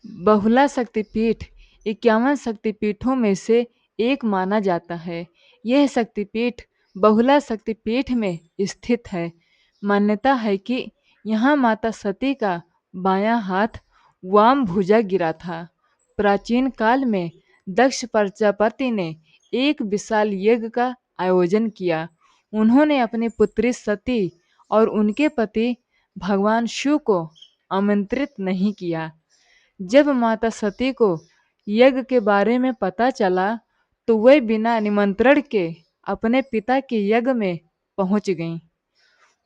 बहुला शक्तिपीठ 51 शक्तिपीठों में से एक माना जाता है। यह शक्तिपीठ बहुला शक्तिपीठ में स्थित है। मान्यता है कि यहाँ माता सती का बायां हाथ वाम भुजा गिरा था। प्राचीन काल में दक्ष प्रजापति ने एक विशाल यज्ञ का आयोजन किया। उन्होंने अपनी पुत्री सती और उनके पति भगवान शिव को आमंत्रित नहीं किया। जब माता सती को यज्ञ के बारे में पता चला तो वे बिना निमंत्रण के अपने पिता के यज्ञ में पहुंच गईं।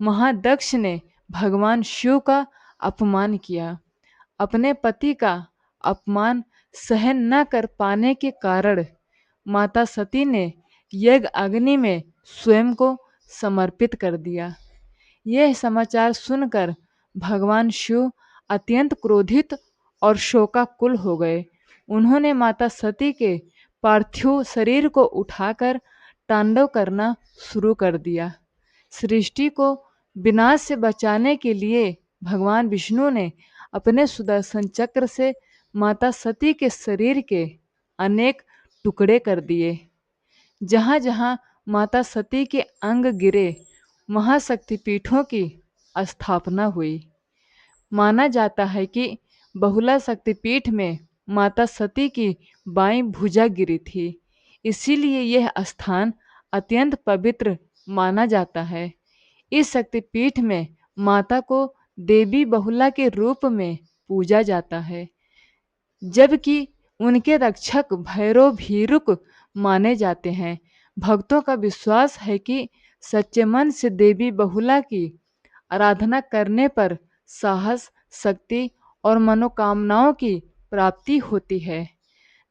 महादक्ष ने भगवान शिव का अपमान किया। अपने पति का अपमान सहन न कर पाने के कारण माता सती ने यज्ञ अग्नि में स्वयं को समर्पित कर दिया। यह समाचार सुनकर भगवान शिव अत्यंत क्रोधित और शोकाकुल हो गए। उन्होंने माता सती के पार्थिव शरीर को उठाकर तांडव करना शुरू कर दिया। सृष्टि को विनाश से बचाने के लिए भगवान विष्णु ने अपने सुदर्शन चक्र से माता सती के शरीर के अनेक टुकड़े कर दिए। जहाँ जहाँ माता सती के अंग गिरे वहाँ शक्तिपीठों की स्थापना हुई। माना जाता है कि बहुला शक्तिपीठ में माता सती की बाईं भुजा गिरी थी, इसीलिए यह स्थान अत्यंत पवित्र माना जाता है। इस शक्तिपीठ में माता को देवी बहुला के रूप में पूजा जाता है, जबकि उनके रक्षक भैरव भीरुक माने जाते हैं। भक्तों का विश्वास है कि सच्चे मन से देवी बहुला की आराधना करने पर साहस, शक्ति और मनोकामनाओं की प्राप्ति होती है।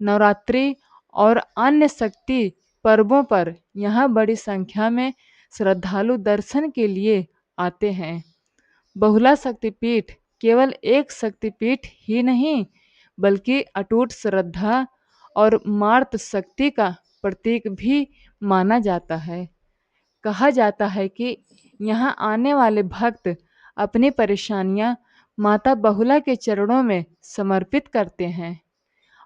नवरात्रि और अन्य शक्ति पर्वों पर यहाँ बड़ी संख्या में श्रद्धालु दर्शन के लिए आते हैं। बहुला शक्तिपीठ केवल एक शक्तिपीठ ही नहीं, बल्कि अटूट श्रद्धा और मार्त शक्ति का प्रतीक भी माना जाता है। कहा जाता है कि यहाँ आने वाले भक्त अपनी परेशानियाँ माता बहुला के चरणों में समर्पित करते हैं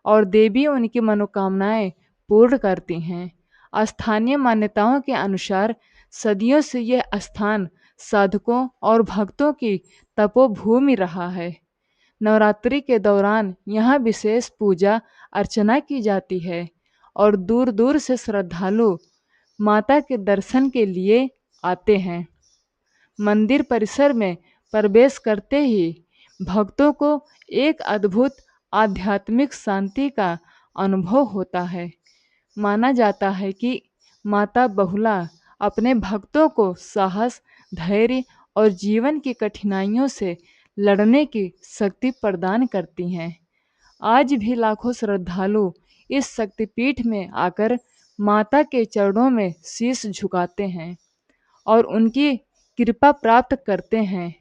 और देवी उनकी मनोकामनाएं पूर्ण करती हैं। स्थानीय मान्यताओं के अनुसार सदियों से यह स्थान साधकों और भक्तों की तपोभूमि रहा है। नवरात्रि के दौरान यहाँ विशेष पूजा अर्चना की जाती है और दूर दूर से श्रद्धालु माता के दर्शन के लिए आते हैं। मंदिर परिसर में प्रवेश करते ही भक्तों को एक अद्भुत आध्यात्मिक शांति का अनुभव होता है। माना जाता है कि माता बहुला अपने भक्तों को साहस, धैर्य और जीवन की कठिनाइयों से लड़ने की शक्ति प्रदान करती हैं। आज भी लाखों श्रद्धालु इस शक्तिपीठ में आकर माता के चरणों में शीश झुकाते हैं और उनकी कृपा प्राप्त करते हैं।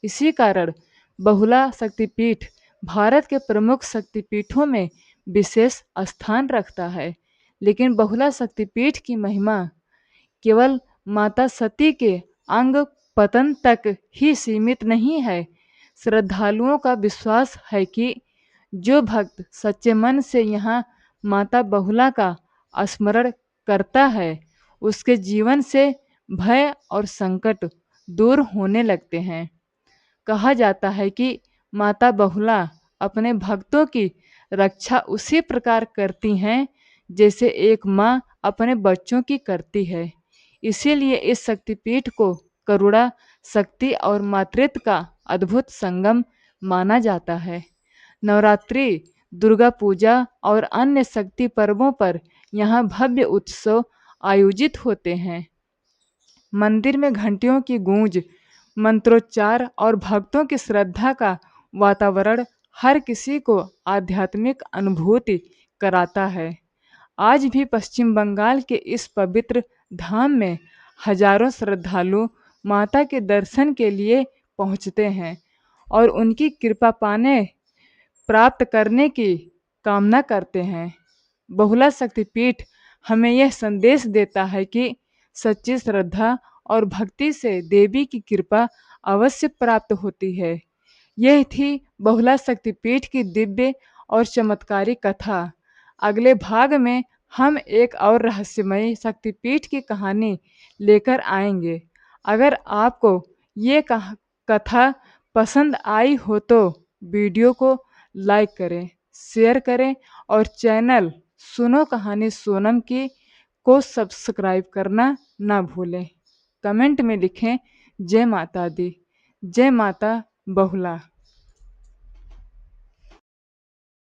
इसी कारण बहुला शक्तिपीठ भारत के प्रमुख शक्तिपीठों में विशेष स्थान रखता है। लेकिन बहुला शक्तिपीठ की महिमा केवल माता सती के अंग पतन तक ही सीमित नहीं है। श्रद्धालुओं का विश्वास है कि जो भक्त सच्चे मन से यहाँ माता बहुला का स्मरण करता है, उसके जीवन से भय और संकट दूर होने लगते हैं। कहा जाता है कि माता बहुला अपने भक्तों की रक्षा उसी प्रकार करती हैं जैसे एक माँ अपने बच्चों की करती है। इसीलिए इस शक्तिपीठ को करुणा, शक्ति और मातृत्व का अद्भुत संगम माना जाता है। नवरात्रि, दुर्गा पूजा और अन्य शक्ति पर्वों पर यहाँ भव्य उत्सव आयोजित होते हैं। मंदिर में घंटियों की गूंज, मंत्रोच्चार और भक्तों की श्रद्धा का वातावरण हर किसी को आध्यात्मिक अनुभूति कराता है। आज भी पश्चिम बंगाल के इस पवित्र धाम में हजारों श्रद्धालु माता के दर्शन के लिए पहुंचते हैं और उनकी कृपा पाने प्राप्त करने की कामना करते हैं। बहुला शक्तिपीठ हमें यह संदेश देता है कि सच्ची श्रद्धा और भक्ति से देवी की कृपा अवश्य प्राप्त होती है। यह थी बहुला शक्तिपीठ की दिव्य और चमत्कारी कथा। अगले भाग में हम एक और रहस्यमयी शक्तिपीठ की कहानी लेकर आएंगे। अगर आपको ये कथा पसंद आई हो तो वीडियो को लाइक करें, शेयर करें और चैनल सुनो कहानी सोनम की को सब्सक्राइब करना ना भूलें। कमेंट में लिखें जय माता दी, जय माता बहुला।